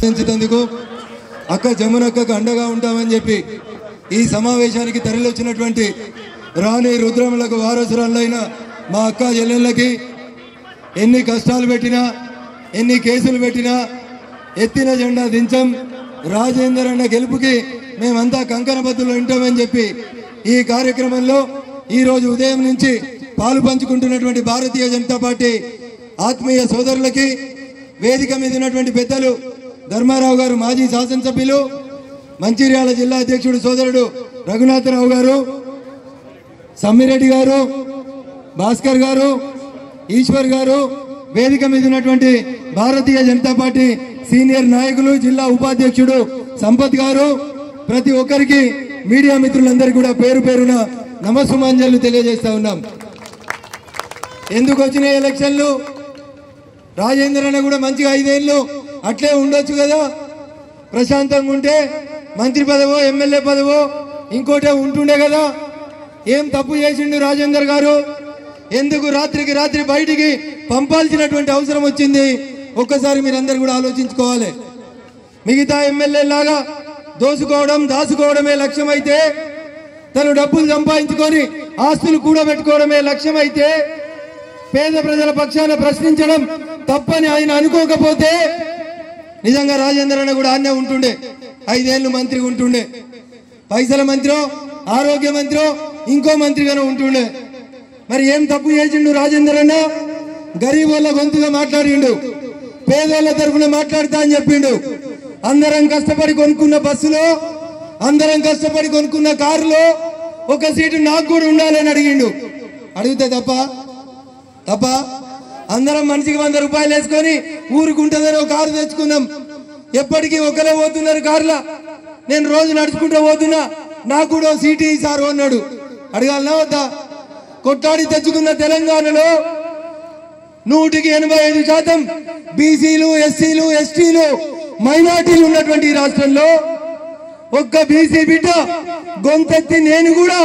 పెంచేందుకు అక్క జమునక్కకు అండగా ఉంటామని చెప్పి ఈ సమావేశానికి తరలివచ్చినటువంటి రాణి రుద్రమలకు వారసురాలైన మా అక్క చెల్లెళ్ళకి ఎన్ని కష్టాలు పెట్టినా ఎన్ని కేసులు పెట్టినా ఎత్తిన జెండా దించం, రాజేందర్ అన్న గెలుపుకి మేమంతా కంకణబద్దులు ఉంటామని చెప్పి ఈ కార్యక్రమంలో ఈరోజు ఉదయం నుంచి పాలు పంచుకుంటున్నటువంటి భారతీయ జనతా పార్టీ ఆత్మీయ సోదరులకి, వేదిక మీద ఉన్నటువంటి పెద్దలు ధర్మారావు గారు మాజీ శాసనసభ్యులు, మంచిర్యాల జిల్లా అధ్యక్షుడు సోదరుడు రఘునాథరావు గారు, సమ్మిరెడ్డి గారు, భాస్కర్ గారు, ఈశ్వర్ గారు, వేదిక మీద ఉన్నటువంటి భారతీయ జనతా పార్టీ సీనియర్ నాయకులు, జిల్లా ఉపాధ్యక్షుడు సంపత్ గారు, ప్రతి ఒక్కరికి మీడియా మిత్రులందరికీ కూడా పేరు పేరున నమస్సుమాంజలు తెలియజేస్తా ఉన్నాం. ఎందుకు వచ్చిన ఎలక్షన్లు? రాజేందర్ అన్న కూడా మంచిగా 5 ఏళ్ళు అట్లే ఉండొచ్చు కదా, ప్రశాంతంగా ఉంటే మంత్రి పదవో ఎమ్మెల్యే పదవో ఇంకోటే ఉంటుండే కదా. ఏం తప్పు చేసిండు రాజేందర్ గారు? ఎందుకు రాత్రికి రాత్రి బయటికి పంపాల్సినటువంటి అవసరం వచ్చింది? ఒక్కసారి మీరందరూ కూడా ఆలోచించుకోవాలి. మిగతా ఎమ్మెల్యే లాగా దోసుకోవడం దాచుకోవడమే లక్ష్యమైతే, తను డబ్బులు సంపాదించుకొని ఆస్తులు కూడబెట్టుకోవడమే లక్ష్యమైతే, పేద ప్రజల పక్షాన ప్రశ్నించడం తప్పని ఆయన అనుకోకపోతే నిజంగా రాజేందర్ అన్న కూడా ఆన్నే ఉంటుండే, 5 ఏళ్ళు మంత్రిగా ఉంటుండే, పైసల మంత్రో ఆరోగ్య మంత్రో ఇంకో మంత్రిగానే ఉంటుండే. మరి ఏం తప్పు చేసిండు రాజేందర్ అన్న? గరీబ్ వాళ్ళ గొంతుగా మాట్లాడిండు, పేదోళ్ళ తరఫున మాట్లాడుతా అని చెప్పిండు. అందరం కష్టపడి కొనుక్కున్న బస్సులో, అందరం కష్టపడి కొనుక్కున్న కారులో ఒక సీటు నాకు కూడా ఉండాలని అడిగిండు. అడిగితే తప్ప అందరం మనిషికి 100 రూపాయలు వేసుకొని ఊరుకుంటుందని ఒక కారు తెచ్చుకున్నాం. ఎప్పటికీ ఒకరే పోతున్నారు కారులా, నేను రోజు నడుచుకుంటూ పోతున్నా, నాకు కూడా సీటు ఇస్తారు అన్నాడు. అడగాలనా వద్దా? కొట్టాడి తెచ్చుకున్న తెలంగాణలో 185% బీసీలు, ఎస్సీలు, ఎస్టీలు, మైనార్టీలు ఉన్నటువంటి ఈ రాష్ట్రంలో ఒక్క బీసీ బిడ్డ గొంతెత్తి నేను కూడా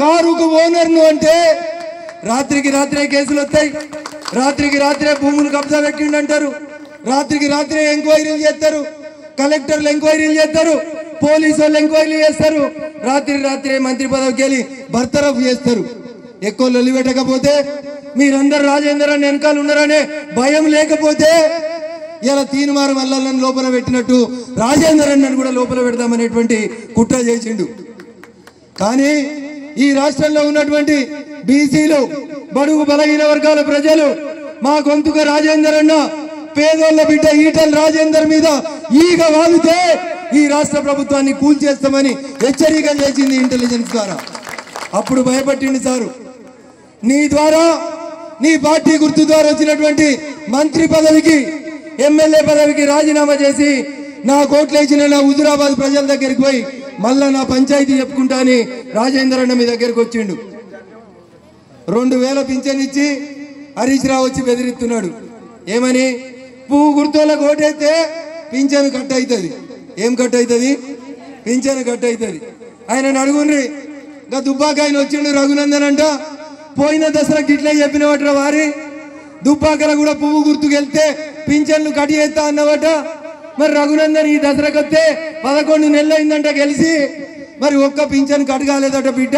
కారుకు ఓనర్ను అంటే రాత్రికి రాత్రే కేసులు వస్తాయి, రాత్రికి రాత్రే భూములు కబ్జా పెట్టిండంటారు, రాత్రికి రాత్రే ఎంక్వైరీలు చేస్తారు, కలెక్టర్లు ఎంక్వైరీలు చేస్తారు, పోలీసు వాళ్ళు ఎంక్వైరీలు చేస్తారు, రాత్రి రాత్రే మంత్రి పదవికి వెళ్ళి బర్తరఫ్ చేస్తారు. ఎక్కువ లొల్లి పెట్టకపోతే, మీరందరూ రాజేందర్ అన్న వెనకాల ఉన్నారనే భయం లేకపోతే ఇలా తీనుమారు మల్లలను లోపల పెట్టినట్టు రాజేందర్ అన్నను కూడా లోపల పెడదామనేటువంటి కుట్ర చేసిండు. కానీ ఈ రాష్ట్రంలో ఉన్నటువంటి బీసీలు, బడుగు బలహీన వర్గాల ప్రజలు మా గొంతుగా రాజేందర్ అన్న పేదోళ్ల బిడ్డ ఈటల రాజేందర్ మీద ఈగ వాలితే ఈ రాష్ట్ర ప్రభుత్వాన్ని కూల్చేస్తామని హెచ్చరిక చేసింది ఇంటెలిజెన్స్ ద్వారా. అప్పుడు భయపట్టింది సారు. నీ ద్వారా, నీ పార్టీ గుర్తు ద్వారా వచ్చినటువంటి మంత్రి పదవికి, ఎమ్మెల్యే పదవికి రాజీనామా చేసి నా కోట్లేసిన నా హుజురాబాద్ ప్రజల దగ్గరికి పోయి మళ్ళా నా పంచాయతీ చెప్పుకుంటా అని రాజేందర్ అన్న మీ దగ్గరికి వచ్చిండు. 2000 పింఛన్ ఇచ్చి హరీష్ రావు వచ్చి బెదిరిస్తున్నాడు. ఏమని? పువ్వు గుర్తులకు ఓటేస్తే పింఛను కట్ అవుతుంది. ఏం కట్ అవుతుంది? పింఛను కట్ అవుతుంది. ఆయన అడుగుండ్రి, ఇంకా దుబ్బాక ఆయన వచ్చిండు రఘునందన్ అంట, పోయిన దసరాకి ఇట్లే చెప్పినవట వారి దుబ్బాకల కూడా పువ్వు గుర్తుకు వెళ్తే పింఛన్లు కట్ చేస్తా అన్నవట. మరి రఘునందన్ ఈ దసరాకి వస్తే 11 నెలలు అయిందంట గెలిచి, మరి ఒక్క పింఛన్ కట్ కాలేదట బిడ్డ.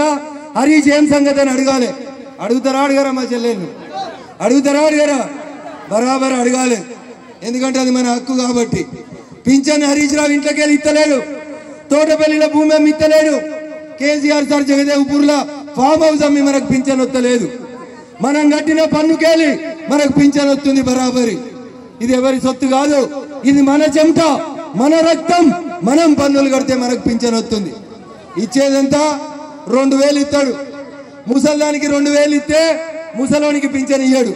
హరీష్ ఏం సంగతి అని అడగాలి. అడుగుతారా అడగారా? మా చెల్లెళ్ళు అడుగుతారా అడగారా? బరాబర్ అడగాలి, ఎందుకంటే అది మన హక్కు కాబట్టి. పింఛన్ హరీష్ రావు ఇంట్లోకి వెళ్ళి ఇస్తలేడు, తోటపల్లిలో భూమి అమ్మి ఇస్తలేడు, కేసీఆర్ సార్ జగదేవ్పూర్లో ఫామ్ హౌస్ అమ్మి మనకు పింఛన్ వస్తలేదు. మనం కట్టిన పన్నుకెళ్ళి మనకు పింఛన్ వస్తుంది బరాబరి. ఇది ఎవరి సొత్తు కాదు, ఇది మన చెమట, మన రక్తం. మనం పన్నులు కడితే మనకు పింఛన్ వస్తుంది. ఇచ్చేదంతా 2000 ఇస్తాడు. ముసల్దానికి 2000 ఇస్తే ముసలోనికి పింఛన్ ఇయ్యాడు.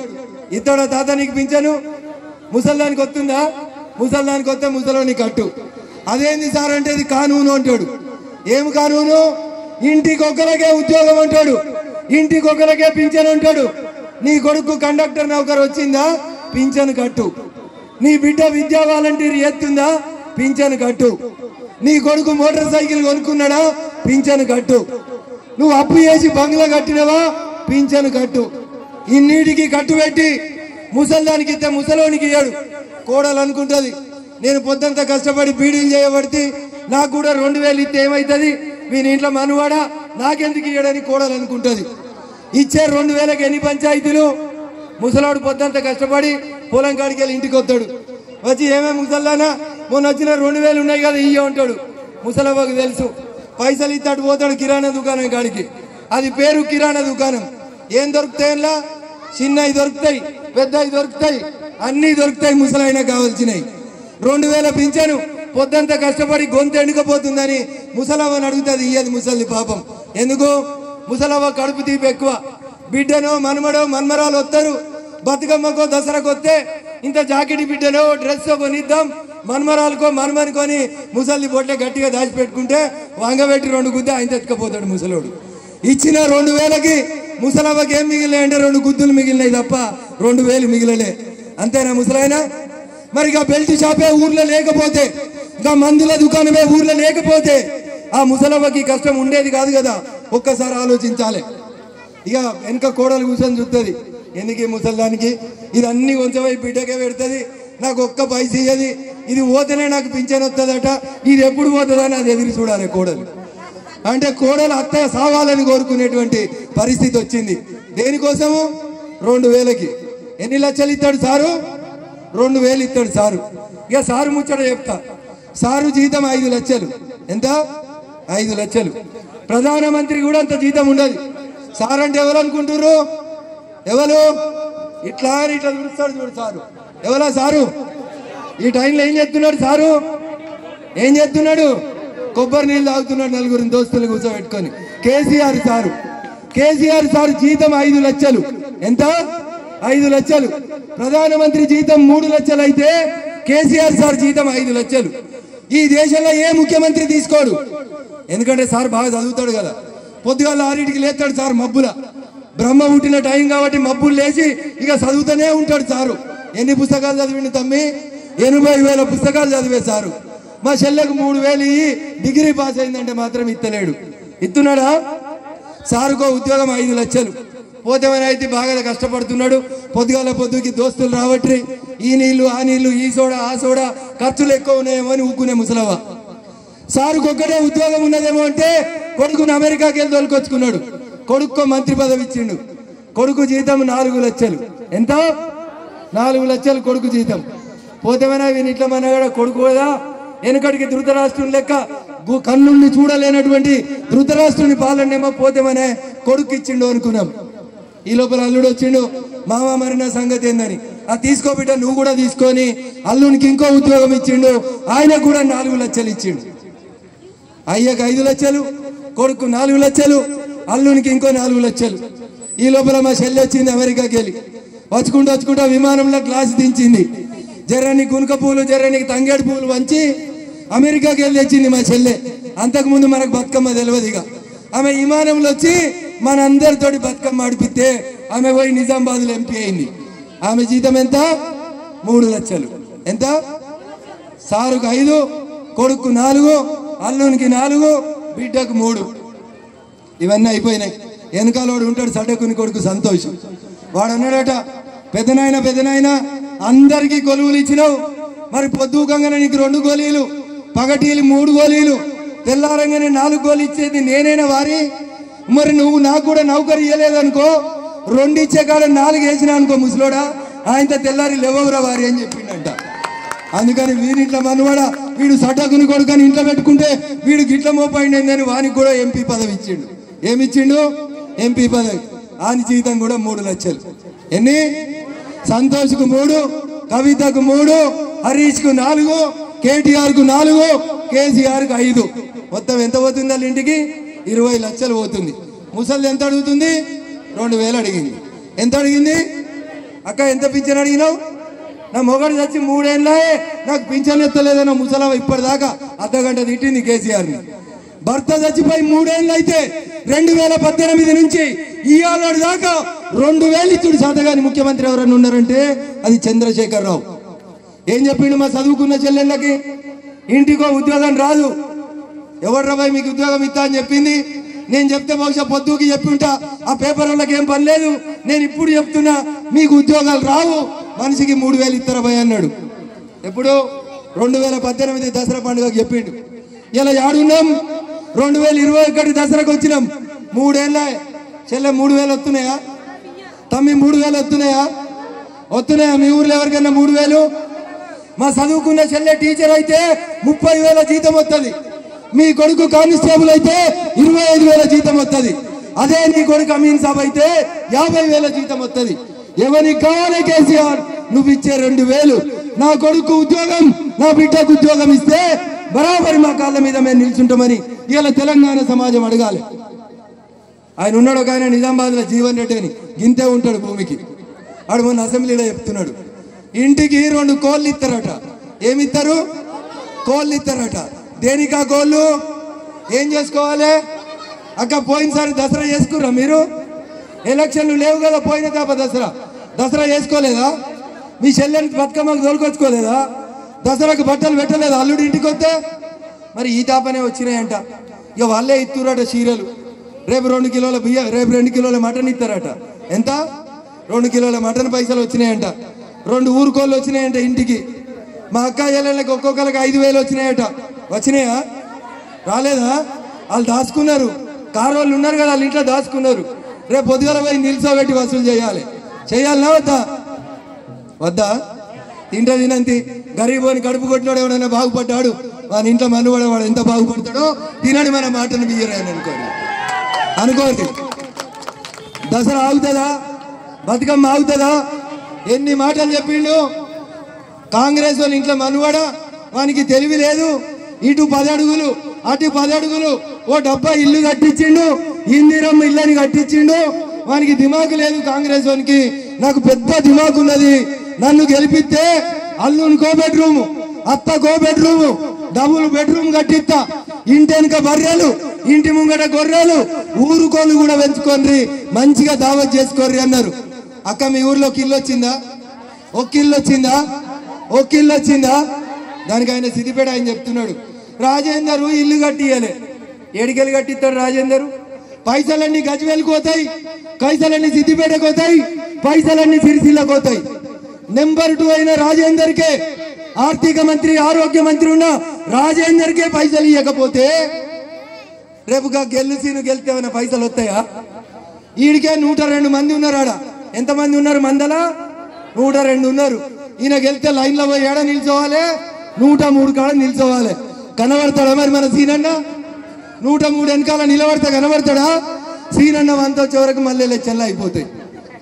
ఇస్తాడా తాత నీకు పింఛను? ముసల్దానికి వస్తుందా? ముసల్దానికి వస్తే ముసలోనికి కట్టు. అదేంది సార్ అంటే ఇది కానూను అంటాడు. ఏం కానూను? ఇంటికొకరికే ఉద్యోగం అంటాడు, ఇంటికొకరికే పింఛన్ అంటాడు. నీ కొడుకు కండక్టర్ నౌకరు వచ్చిందా? పింఛన్ కట్టు. నీ బిడ్డ విద్యా వాలంటీర్ ఎత్తుందా? పింఛన్ కట్టు. నీ కొడుకు మోటార్ సైకిల్ కొనుక్కున్నాడా? పింఛన్ కట్టు. నువ్వు అప్పు చేసి బంగ్లా కట్టినవా? పింఛన్ కట్టు. ఇన్నిటికి కట్టు పెట్టి ముసల్దానికి ఇస్తే ముసలోనికి ఇయ్యాడు. కోడలు అనుకుంటది నేను పొద్దంతా కష్టపడి బీడీలు చేయబడితే నాకు కూడా 2000 ఇస్తే ఏమవుతుంది, వీని ఇంట్లో మనువాడా నాకెందుకు ఇయ్యడని కోడలు అనుకుంటుంది. ఇచ్చే 2000కి ఎన్ని పంచాయతీలు? ముసలాడు పొద్దంతా కష్టపడి పొలం కాడికి వెళ్ళి ఇంటికి వస్తాడు. వచ్చి ఏమేమి ముసల్లానా మొన్న వచ్చిన 2000 ఉన్నాయి కదా ఇయ్య ఉంటాడు. ముసలవ్వకు తెలుసు, పైసలు ఇస్తాడు పోతాడు కిరాణా దుకాణం కాడికి. అది పేరు కిరాణా దుకాణం. ఏం దొరుకుతాయిలా? చిన్నవి దొరుకుతాయి, పెద్దవి దొరుకుతాయి, అన్నీ దొరుకుతాయి. ముసలైనా కావాల్సినవి 2000 పింఛను పొద్దంతా కష్టపడి గొంతు ఎండుకపోతుందని ముసలవ్వని అడుగుతుంది. ఇయ్యది ముసలి పాపం. ఎందుకు? ముసలవ్వ కడుపు తీపి ఎక్కువ. బిడ్డనో మనమడో మన్మరాలు వస్తారు, బతుకమ్మకో దసరాకు వస్తే ఇంత జాకెట్ బిడ్డనో డ్రెస్ కొనిద్దాం, మన్మరాలకో మనమనుకొని ముసలి బొట్లే గట్టిగా దాచిపెట్టుకుంటే వంగబెట్టి 2 గుద్ద ఆయన ఎత్తుకపోతాడు ముసలోడు. ఇచ్చిన 2000కి ముసలవ్వకి ఏం మిగిలినాయి అంటే 2 గుద్దులు మిగిలినాయి తప్ప 2000 మిగిలలే. అంతేనా ముసలైనా? మరి ఇక బెల్ట్ షాపే ఊర్లో లేకపోతే, ఇంకా మందుల దుకాణమే ఊర్లో లేకపోతే ఆ ముసలవ్వకి కష్టం ఉండేది కాదు కదా. ఒక్కసారి ఆలోచించాలి. ఇక వెనక కోడలు కూర్చొని చూస్తుంది, ఎందుకు ఈ ముసల్దానికి ఇది అన్ని కొంచెం బిడ్డకే పెడుతుంది, నాకు ఒక్క పైస ఇయ్యది, ఇది పోతేనే నాకు పింఛన్ వస్తుందట, ఇది ఎప్పుడు పోతుందని అది ఎదురు చూడాలి కోడలు. అంటే కోడలు అత్తయ్య సాగాలని కోరుకునేటువంటి పరిస్థితి వచ్చింది. దేనికోసము? 2000కి. ఎన్ని లక్షలు ఇస్తాడు సారు? 2000 ఇస్తాడు సారు. ఇక సారు ముచ్చట చెప్తా. సారు జీతం 5 లక్షలు. ఎంత? 5 లక్షలు. ప్రధానమంత్రి కూడా అంత జీతం ఉండదు. సార్ అంటే ఎవరు అనుకుంటున్నారు? ఎవరు? ఇట్లా ఇట్లా చూస్తాడు చూడు సారు. ఎవరా సారు? ఈ టైంలో ఏం చేస్తున్నాడు సారు? ఏం చేస్తున్నాడు? కొబ్బరి నీళ్ళు తాగుతున్నాడు 4 దోస్తులు కూర్చోబెట్టుకొని. కేసీఆర్ సారు. కేసీఆర్ సారు జీతం 5 లక్షలు. ఎంత? 5 లక్షలు. ప్రధానమంత్రి జీతం 3 లక్షలు అయితే కేసీఆర్ సార్ జీతం 5 లక్షలు. ఈ దేశంలో ఏ ముఖ్యమంత్రి తీసుకోడు. ఎందుకంటే సార్ బాగా చదువుతాడు కదా. పొద్దుగాల 6ంటికి లేస్తాడు సార్ మబ్బుల. బ్రహ్మ పుట్టిన టైం కాబట్టి మబ్బులు లేచి ఇక చదువుతూనే ఉంటాడు సారు. ఎన్ని పుస్తకాలు చదివిండు తమ్మి? 80,000 పుస్తకాలు చదివే సారు. మా చెల్లెకు 3,000 ఇయ్యి డిగ్రీ పాస్ అయిందంటే మాత్రం ఇత్తలేడు. ఇస్తున్నాడా? సారుకో ఉద్యోగం 5 లక్షలు. పోతేమని అయితే బాగా కష్టపడుతున్నాడు. పొద్దుగాల పొద్దుకి దోస్తులు రావట్రి, ఈ నీళ్లు ఆ నీళ్లు, ఈ సోడా ఆ సోడా, ఖర్చులు ఎక్కువ ఉన్నాయేమో అని ఊక్కునే ముసలవ్వ. సారుకు ఒక్కటే ఉద్యోగం ఉన్నదేమో అంటే కొడుకుని అమెరికాకి వెళ్ళి తోలుకొచ్చుకున్నాడు. కొడుకు మంత్రి పదవి ఇచ్చిండు. కొడుకు జీతం 4 లక్షలు. ఎంత? 4 లక్షలు కొడుకు జీతం. పోతేమైనా వీని ఇట్లా మన కొడుకు కదా, వెనకడికి ధృతరాష్ట్రం లెక్క కన్నుల్ని చూడలేనటువంటి ధృతరాష్ట్రుని పాలనేమో పోతేమనే కొడుకు ఇచ్చిండు అనుకున్నాం. ఈ లోపల అల్లుడు వచ్చిండు, మామ మరి నా సంగతి ఏందని. ఆ తీసుకోబిడ్డ నువ్వు కూడా తీసుకొని అల్లునికి ఇంకో ఉద్యోగం ఇచ్చిండు. ఆయన కూడా 4 లక్షలు ఇచ్చిండు. అయ్యకు 5 లక్షలు, కొడుకు 4 లక్షలు, అల్లునికి ఇంకో 4 లక్షలు. ఈ లోపల మా చెల్లి వచ్చింది అమెరికాకి వెళ్ళి. వచ్చుకుంటా విమానంలో గ్లాస్ దించింది. జర్రని గునుక పూలు, జర్రని తంగేడు పూలు వంచి అమెరికాకి వెళ్ళి వచ్చింది మా చెల్లె. అంతకుముందు మనకు బతుకమ్మ తెలియదు. ఇక ఆమె విమానంలో వచ్చి మనందరితోటి బతుకమ్మ ఆడిపిస్తే ఆమె పోయి నిజామాబాద్లో ఎంపీ అయింది. ఆమె జీతం ఎంత? 3 లక్షలు. ఎంత? సారుకు 5, కొడుకు 4, అల్లునికి 4, బిడ్డకు 3. ఇవన్నీ అయిపోయినాయి. వెనకాలోడు ఉంటాడు సడ్డకుని కొడుకు సంతోష్. వాడు అన్నాడట, పెద్దనాయన అందరికీ కొలువులు ఇచ్చినావు, మరి పొద్దుకంగానే నీకు 2 గోళీలు, పగటీలు 3 గోళీలు, తెల్లారంగానే 4 గోళీలు ఇచ్చేది నేనైనా వారి? మరి నువ్వు నాకు కూడా నౌకరు ఇవ్వలేదనుకో, 2 ఇచ్చే కాడ 4 వేసినా అనుకో ముసలోడా, ఆయనతో తెల్లారి లేవవురా వారి అని చెప్పిండంట. అందుకని వీరింట్లో మనవాడా వీడు సడ్డకుని కొడుకని ఇంట్లో పెట్టుకుంటే వీడు గిట్ల మోపైండని వానికి కూడా ఎంపీ పదవి ఇచ్చిండు. ఏమిచ్చిండు? ఎంపీ పదవి. ఆని జీతం కూడా 3 లక్షలు. ఎన్ని? సంతోష్కు 3, కవితకు 3, హరీష్కు 4, కేటీఆర్కు 4, కేసీఆర్కు 5. మొత్తం ఎంత పోతుంది వాళ్ళ ఇంటికి? 20 లక్షలు పోతుంది. ముసలి ఎంత అడుగుతుంది? 2,000 అడిగింది. ఎంత అడిగింది? అక్క ఎంత పింఛన్ అడిగినావు? నా మొగడు చచ్చి 3 ఏళ్ళే నాకు పింఛన్ ఎత్తలేదన్న ముసలవ ఇప్పటిదాకా అర్ధగంట తిట్టింది కేసీఆర్ని. భర్త చచ్చిపోయి 3 ఏళ్ళు అయితే 2018 నుంచి ఇవాళ దాకా 2,000 ఇచ్చుడు శాతగాని ముఖ్యమంత్రి ఎవరన్నా ఉన్నారంటే అది చంద్రశేఖరరావు. ఏం చెప్పిండు? మా చదువుకున్న చెల్లెళ్ళకి ఇంటికో ఉద్యోగం రాదు, ఎవరు రాబాయి మీకు ఉద్యోగం ఇస్తా అని చెప్పింది. నేను చెప్తే బహుశా పొద్దుకి చెప్పింటా, ఆ పేపర్ వాళ్ళకి ఏం పని లేదు, నేను ఇప్పుడు చెప్తున్నా మీకు ఉద్యోగాలు రావు, మనిషికి 3,000 ఇస్తారా భయ అన్నాడు. ఎప్పుడు? 2018 దసరా పండుగకు చెప్పిండు. ఇలా ఆడున్నాం 2021 దసరాకు వచ్చినాం. 3 ఏళ్ళ చెల్లె 3000 వస్తున్నాయా? తమ్మి 3000 వస్తున్నాయా? మీ ఊర్లో ఎవరికైనా 3000? మా చదువుకున్న చెల్లె టీచర్ అయితే 30,000 జీతం వస్తుంది. మీ కొడుకు కానిస్టేబుల్ అయితే 25,000 జీతం వస్తుంది. అదే నీ కొడుకు అమీన్ సాబ్ అయితే 50,000 జీతం వస్తుంది. ఎవరికి కావాలి కేసీఆర్? నువ్వు ఇచ్చే 2,000 నా కొడుకు ఉద్యోగం, నా బిడ్డకు ఉద్యోగం ఇస్తే బరాబరి మా కాళ్ళ మీద మేము నిల్చుంటామని ఇలా తెలంగాణ సమాజం అడగాలి. ఆయన ఉన్నాడు ఒక ఆయన నిజామాబాద్లో జీవన్ రెడ్డి అని, గింతే ఉంటాడు భూమికి. ఆడు మొన్న అసెంబ్లీలో చెప్తున్నాడు, ఇంటికి 2 కోళ్ళు ఇస్తారట. ఏమిస్తారు? కోళ్ళు ఇస్తారట. దేనికా కోళ్ళు? ఏం చేసుకోవాలి? అక్క పోయినసారి దసరా చేసుకుర్రా మీరు? ఎలక్షన్లు లేవు కదా పోయిన తాప దసరా చేసుకోలేదా? మీ చెల్లెని బతుకమ్మకు తోలుకొచ్చుకోలేదా? దసరాకు బట్టలు పెట్టలేదా అల్లుడి ఇంటికి వస్తే? మరి ఈ తాపనే వచ్చినాయంట. ఇక వాళ్ళే ఇస్తురట చీరలు. రేపు 2 కిలోల బియ్యం, రేపు 2 కిలోల మటన్ ఇస్తారట. ఎంత? 2 కిలోల మటన్ పైసలు వచ్చినాయంట. 2 ఊరుకోళ్ళు వచ్చినాయంట ఇంటికి. మా అక్క చెల్లెళ్ళకి ఒక్కొక్కరికి 5,000 వచ్చినాయట. వచ్చినాయా? రాలేదా? వాళ్ళు దాచుకున్నారు. కారు వాళ్ళు ఉన్నారు కదా, వాళ్ళ ఇంట్లో దాచుకున్నారు. రేపు పొద్దుగాల పోయి నిల్చోబెట్టి వసూలు చేయాలనా వద్దా? తింటే తినంతి గరీబోని కడుపు కొట్టినాడు ఎవడైనా బాగుపడ్డాడు, వాని ఇంట్లో మనువాడు ఎంత బాగుపడతాడో తినని మన మాటను బియ్యరాని అనుకోండి. దసరా ఆగుతుందా? బతుకమ్మ ఆగుతుందా? ఎన్ని మాటలు చెప్పిండు. కాంగ్రెస్ వాళ్ళ ఇంట్లో మనువాడా, వానికి తెలివి లేదు. ఇటు 10 అడుగులు అటు 10 అడుగులు, ఓ డబ్బా ఇల్లు కట్టించిండు, ఇందిరమ్మ ఇల్లని కట్టించిండు. వానికి దిమాకు లేదు కాంగ్రెస్ వానికి. నాకు పెద్ద దిమాకు ఉన్నది. నన్ను గెలిపిస్తే అల్లుని 1 బెడ్రూమ్, అత్త 1 బెడ్రూమ్, డబుల్ బెడ్రూమ్ కట్టిస్తా. ఇంటి వెనుక బర్రెలు, ఇంటి ముంగట గొర్రెలు, ఊరుకోళ్ళు కూడా పెంచుకోండి, మంచిగా దావత్ చేసుకోర్రి అన్నారు. అక్క మీ ఊర్లో ఇల్లు వచ్చిందా? ఒక ఇల్లు వచ్చిందా? దానికి ఆయన సిద్దిపేట ఆయన చెప్తున్నాడు, రాజేందర్ ఇల్లు కట్టియలే. ఏడికెళ్ళి కట్టిస్తాడు రాజేందర్? పైసలన్నీ గజ్వేల్కి పోతాయి, పైసలన్నీ సిద్దిపేటకు పోతాయి, పైసలన్నీ సిరిసిల్లకు పోతాయి. నెంబర్ 2 అయిన రాజేందర్కే, ఆర్థిక మంత్రి ఆరోగ్య మంత్రి ఉన్న రాజేందర్కే పైసలు ఇవ్వకపోతే రేపుగా గెలిచిన గెలితే ఏమైనా పైసలు వస్తాయా? ఈడికే 102 మంది ఉన్నారు. ఆడ ఎంతమంది ఉన్నారు? మందల 102 ఉన్నారు. ఈయన గెలితే లైన్లో పోయి ఏడ నిల్చోవాలి? 103 కాడ నిల్చోవాలి. కనబడతాడా మరి మన సీనన్న? 103 వెనకాల నిలబడతా కనబడతాడా? సీనన్న వంత వచ్చే వరకు మళ్ళీ ఎలక్షన్లు అయిపోతాయి.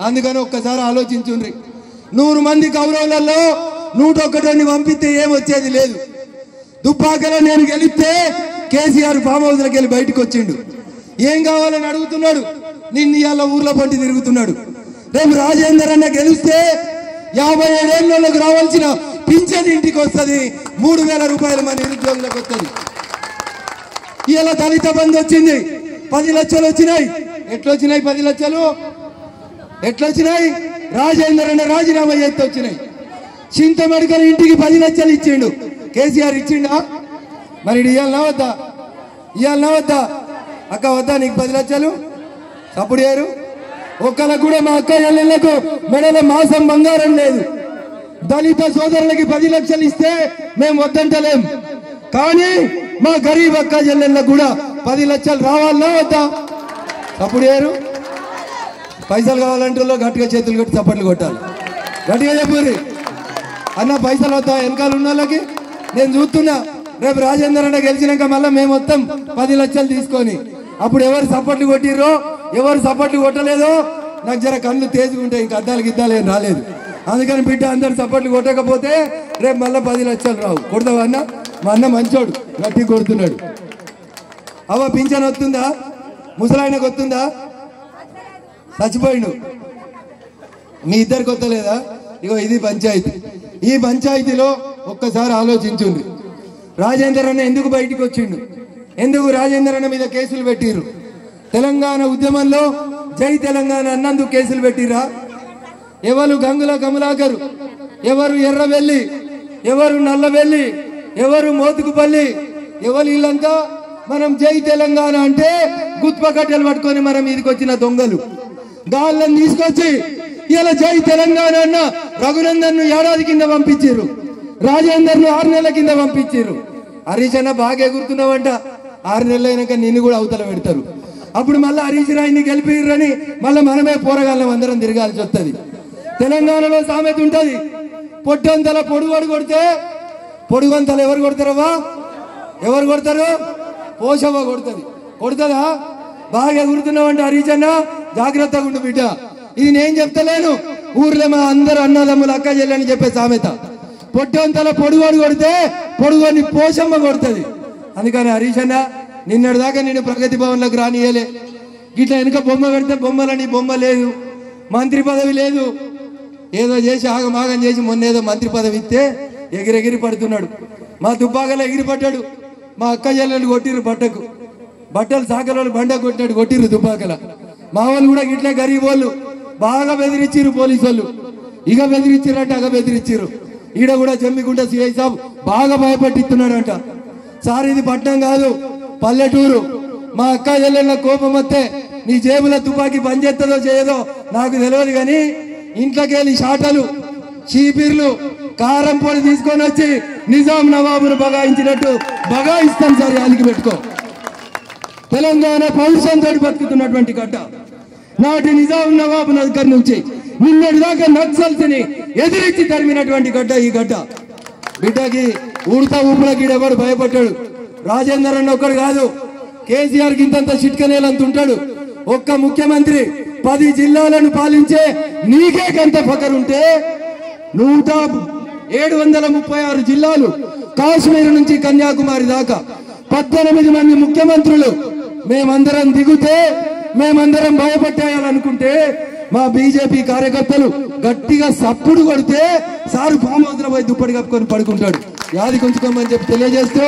అందుకని ఒక్కసారి ఆలోచించుండ్రి. 100 మంది కౌరవులలో 101 పంపిస్తే ఏమొచ్చేది లేదు. దుబ్బాకలో నేను గెలిస్తే కేసీఆర్ ఫామ్ హౌస్లోకి వెళ్ళి బయటకు వచ్చిండు. ఏం కావాలని అడుగుతున్నాడు. నిన్ను ఇవాళ ఊర్లో పట్టి తిరుగుతున్నాడు. రేపు రాజేందర్ అన్న గెలిస్తే 57 ఏళ్ళకి రావాల్సిన పింఛన్ ఇంటికి వస్తుంది. 3,000 రూపాయలు మన నిరుద్యోగులకు వస్తుంది. ఇలా దళిత బంధు వచ్చింది, 10 లక్షలు వచ్చినాయి. ఎట్లొచ్చినాయి 10 లక్షలు? ఎట్లొచ్చినాయి? రాజేందర్ అన్న రాజీనామా చేస్తే వచ్చినాయి. చింతమడకల ఇంటికి 10 లక్షలు ఇచ్చిండు. కేసీఆర్ ఇచ్చిండా? మరి ఇవాళ వద్దా? అక్క వద్దా నీకు 10 లక్షలు? అప్పుడు ఏరు ఒక్కళ్ళకు కూడా మా అక్క చెల్లెళ్లకు మెడల మాసం బంగారం లేదు. దళిత సోదరులకి 10 లక్షలు ఇస్తే మేము వద్దంటలేం. కానీ మా గరీబ్ అక్క చెల్లెళ్ళకు కూడా 10 లక్షలు రావాలన్నా వద్దా? అప్పుడు ఏరు పైసలు కావాలంటే గట్టిగా చేతులు కొట్టి చప్పట్లు కొట్టాలి. గట్టిగా చెప్పుర్రి అన్న పైసలు వద్దా? వెనకాల ఉన్న వాళ్ళకి నేను చూస్తున్నా. రేపు రాజేందర్ అన్న గెలిచినాక మళ్ళీ మేము మొత్తం 10 లక్షలు తీసుకొని అప్పుడు ఎవరు సపోర్ట్లు కొట్టిర్రో ఎవరు సపోర్ట్లు కొట్టలేదో నాకు జర కళ్ళు తేజుకుంటాయి. ఇంకా అద్దాలు గిద్దాలు ఏం రాలేదు. అందుకని బిడ్డ అందరు సపోర్ట్లు కొట్టకపోతే రేపు మళ్ళీ 10 లక్షలు రావు. కొడతావా అన్న? మా అన్న మంచోడు, గట్టి కొడుతున్నాడు. అవ్వ పింఛన్ వస్తుందా? ముసలాయనకు వస్తుందా? చచ్చిపోయిండు. మీ ఇద్దరికి వస్తలేదా? ఇగో ఇది పంచాయతీ. ఈ పంచాయతీలో ఒక్కసారి ఆలోచించుండ్రి. రాజేందర్ అన్న ఎందుకు బయటికి వచ్చిండు? ఎందుకు రాజేందర్ అన్న మీద కేసులు పెట్టిర్రు? తెలంగాణ ఉద్యమంలో జై తెలంగాణ అన్నందుకు కేసులు పెట్టిర్రా? ఎవరు గంగుల కమలాకరు, ఎవరు ఎర్రవెల్లి, ఎవరు నల్లవెల్లి, ఎవరు మోతుకుపల్లి, ఎవరు వీళ్ళంతా మనం జై తెలంగాణ అంటే గుత్ప కట్టెలు పట్టుకొని మనం మీదకి వచ్చిన దొంగలు. గాళ్ళని తీసుకొచ్చి ఇలా జై తెలంగాణ అన్న రఘునందన్ ను ఏడాది కింద పంపించారు. రాజేందర్ను 6 నెలల కింద పంపించారు. హరీష్ అన్న బాగా ఎగురుతున్నావంట, 6 నెలలు అయినాక నిన్ను కూడా అవతల పెడతారు. అప్పుడు మళ్ళీ హరీష్ రాయిని గెలిపిరని మళ్ళీ మనమే పోరగాళ్ళం అందరం తిరగాల్సి వస్తుంది. తెలంగాణలో సామెత ఉంటుంది, పొట్టంతల పొడుగోడు కొడితే పొడుగంతలు ఎవరు కొడతారవ్వా? ఎవరు కొడతారు? పోషవ్వ కొడుతుంది. కొడుతుందా? బాగా ఎగురుతున్నావంటే హరీష్ అన్న జాగ్రత్తగా ఉండు బిడ్డ. ఇది నేను చెప్తలేను, ఊర్లో మా అందరు అన్నదమ్ములు అక్క చెల్లెని చెప్పే సామెత. పొట్టంతల పొడుగోడు కొడితే పొడుగోని పోషమ్మ కొడుతుంది. అందుకని హరీష్ అన్న నిన్నటి దాకా నేను ప్రగతి భవన్లోకి రానియలే. ఇట్లా వెనుక బొమ్మ పెడితే బొమ్మలని బొమ్మ లేదు, మంత్రి పదవి లేదు, ఏదో చేసి ఆగమాగం చేసి మొన్న ఏదో మంత్రి పదవి ఇస్తే ఎగిరెగిరి పడుతున్నాడు. మా దుబ్బాకలో ఎగిరి పడ్డాడు. మా అక్క చెల్లెలు కొట్టిరు బట్టలు సాకలు బండ కొట్టినాడు, కొట్టిరు దుబ్బాకల. మా వాళ్ళు కూడా ఇట్లే గరీబ్ వాళ్ళు బాగా బెదిరించారు పోలీసు వాళ్ళు. ఇక బెదిరించారంటే అగ బెదిరించారు. ఈడ కూడా జమ్మికుంట సిఐ సాబ్ బాగా భయపట్టిస్తున్నాడంట. సార్ ఇది పట్నం కాదు, పల్లెటూరు. మా అక్క చెల్లెళ్ళ కోపం వస్తే నీ జేబుల తుపాకీ పనిచేస్తుందో చేయదో నాకు తెలియదు, కానీ ఇంట్లోకి వెళ్ళి షాటలు చీపీర్లు కారం పొడి తీసుకొని వచ్చి నిజాం నవాబును బగాయించినట్టు బగాయిస్తాం సార్. యాదికి పెట్టుకో, తెలంగాణ పౌరుషంతో బతుకుతున్నటువంటి గడ్డ. నాటి నిజాం నవాబు దగ్గర నుంచి నిన్నటి దాకా నక్సల్స్ ని ఎదిరించి తరిమినటువంటి గడ్డ ఈ గడ్డ. బిడ్డకి ఉడతా ఊపులకి ఎవడు భయపడ్డాడు. రాజేందర్ అన్న ఒక్కడు కాదు, కేసీఆర్ కింతంత చిట్కనేలంత ఉంటాడు. ఒక్క ముఖ్యమంత్రి 10 జిల్లాలను పాలించే నీకే గంత ఫకరుంటే 736 జిల్లాలు కాశ్మీర్ నుంచి కన్యాకుమారి దాకా 18 మంది ముఖ్యమంత్రులు మేమందరం దిగుతే మేమందరం భయపట్టేయాలనుకుంటే మా బీజేపీ కార్యకర్తలు గట్టిగా సప్పుడు కొడితే సారు ఫామ్ హౌస్ లో పోయి దుప్పటి కప్పుకొని పడుకుంటాడు. యాది కొంచుకోమని చెప్పి తెలియజేస్తూ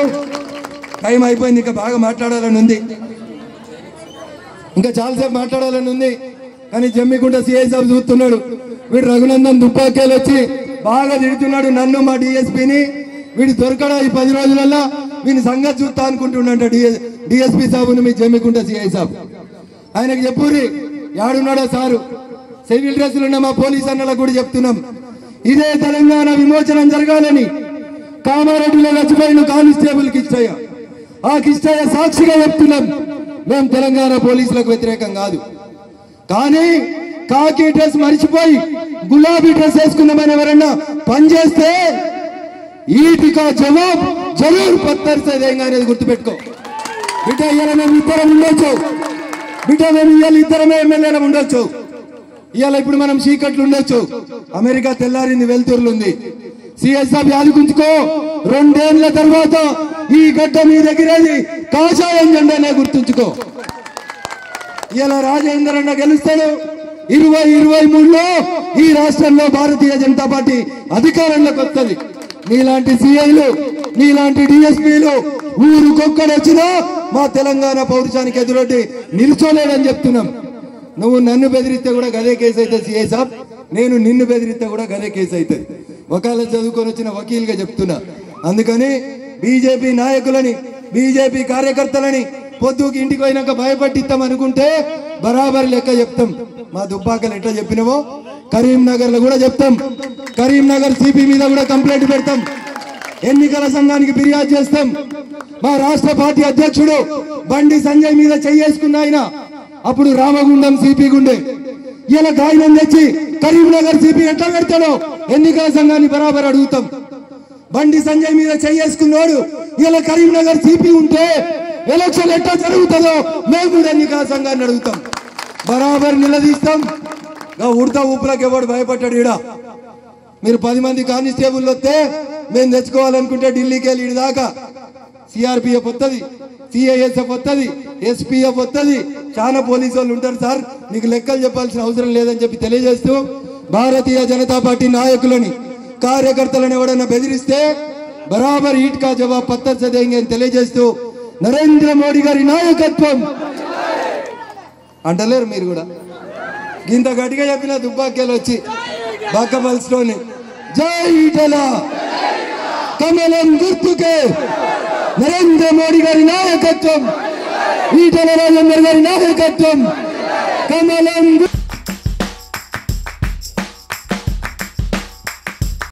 టైం అయిపోయింది. ఇంకా బాగా మాట్లాడాలని ఉంది, ఇంకా చాలాసేపు మాట్లాడాలని ఉంది. కానీ జమ్మికుంట సిఐ సాబ్ చూస్తున్నాడు. వీడు రఘునందన్ దుబ్బాకేలు వచ్చి బాగా తిడుతున్నాడు నన్ను, మా డిఎస్పీని. వీడు దొరకడా ఈ 10 రోజులలో వీని సంగతి చూస్తా అనుకుంటున్నాడు డిఎస్పీ సాబును, మీ జమ్మికుంట సిఐ సాబ్. ఆయనకు చెప్పుర్రి యాడున్నాడో సారు. సివిల్ డ్రెస్సులు ఉన్న మా పోలీస్ అన్నలకు కూడా చెప్తున్నాం, ఇదే తెలంగాణ విమోచనం జరగాలని కామారెడ్డిలో చచ్చిపోయిన కానిస్టేబుల్ కిష్టయ్య, ఆ కిష్టయ్య సాక్షిగా చెప్తున్నాం, మేము తెలంగాణ పోలీసులకు వ్యతిరేకం కాదు. కానీ కాకి డ్రెస్ మర్చిపోయి గులాబీ డ్రెస్ వేసుకున్నామని ఎవరన్నా పనిచేస్తే ఈటికా జవాబ్ జరూర్ పత్తర్ సే దేంగా అనేది గుర్తుపెట్టుకో బిడ్డ. ఇవాళ మేము ఇద్దరం ఉండొచ్చు బిడ్డ, మేము ఇవాళ ఇద్దరమే ఎమ్మెల్యేలు ఉండొచ్చు. ఇవాళ ఇప్పుడు మనం చీకట్లు ఉండొచ్చు, అమెరికా తెల్లారింది, వెలుతురులు ఉంది. సిఎస్ఆర్ యాదుకుంచుకో, 2 ఏళ్ల తర్వాత ఈ గడ్డ మీ దగ్గరేది కాషాయం జెండానే గుర్తుంచుకో. ఇలా రాజేందర్ అన్న గెలుస్తాడు. 2023లో ఈ రాష్ట్రంలో భారతీయ జనతా పార్టీ అధికారంలోకి వస్తుంది. నీలాంటి సిఐలు, నీలాంటి డిఎస్పీలు ఊరుకొక్కడొచ్చినా మా తెలంగాణ పౌరుషానికి ఎదురొడ్డి నిల్చోలేడని చెప్తున్నాం. నువ్వు నన్ను బెదిరిస్తే కూడా గదే కేసు అవుతుంది సిఐ సాబ్, నేను నిన్ను బెదిరిస్తే కూడా గదే కేసు అవుతుంది. వకాలత్ చదువుకొని వచ్చిన వకీల్గా చెప్తున్నా. అందుకని బీజేపీ నాయకులని, బీజేపీ కార్యకర్తలని పొద్దుకి ఇంటికి పోయినాక భయపట్టిస్తాం అనుకుంటే బరాబర్ లెక్క చెప్తాం. మా దుబ్బాకలు ఎట్లా చెప్పినవో కరీంనగర్ లో కూడా చెప్తాం. కరీంనగర్ సిపి మీద కూడా కంప్లైంట్ పెడతాం, ఎన్నికల సంఘానికి ఫిర్యాదు చేస్తాం. మా రాష్ట్ర పార్టీ అధ్యక్షుడు బండి సంజయ్ మీద చేసుకున్న ఆయన అప్పుడు రామగుండం సిపి గుండే. ఇలా గాయనం తెచ్చి కరీంనగర్ సిపి ఎట్లా పెడతాడో ఎన్నికల సంఘాన్ని బరాబర్ అడుగుతాం. బండి సంజయ్ మీద చేసుకున్నాడు ఇలా కరీంనగర్ సిపి ఉంటే ఎలక్షన్ ఎట్లా జరుగుతుందో మేము కూడా ఎన్నికల సంఘాన్ని అడుగుతాం, బరాబర్ నిలదీస్తాం. ఉడతా ఊపులకు ఎవడు భయపడ్డాడు. ఈడ మీరు 10 మంది కానిస్టేబుల్ వస్తే మేము తెచ్చుకోవాలనుకుంటే ఢిల్లీకి వెళ్ళి ఇటు దాకా సిఆర్పిఎఫ్ వస్తుంది, సిఐఎస్ఎఫ్ వస్తుంది, ఎస్పీఎఫ్ వస్తుంది, చాలా పోలీసు వాళ్ళు ఉంటారు సార్, మీకు లెక్కలు చెప్పాల్సిన అవసరం లేదని చెప్పి తెలియజేస్తూ భారతీయ జనతా పార్టీ నాయకులని, కార్యకర్తలను ఎవడన్నా బెదిరిస్తే బరాబర్ ఈట్ కా జవాబ్ పత్తర్ సే దేంగే అని తెలియజేస్తూ నరేంద్ర మోడీ గారి నాయకత్వం అంటలేరు మీరు కూడా. ఇంత గట్టిగా చెప్పిన దుబ్బాకేలు వచ్చి బాకబల్స్లోని జై ఈటెల కమలం గుర్తుకే నరేంద్ర మోడీ గారి నాయకత్వం, ఈటెల రాజేందర్ గారి నాయకత్వం, కమలం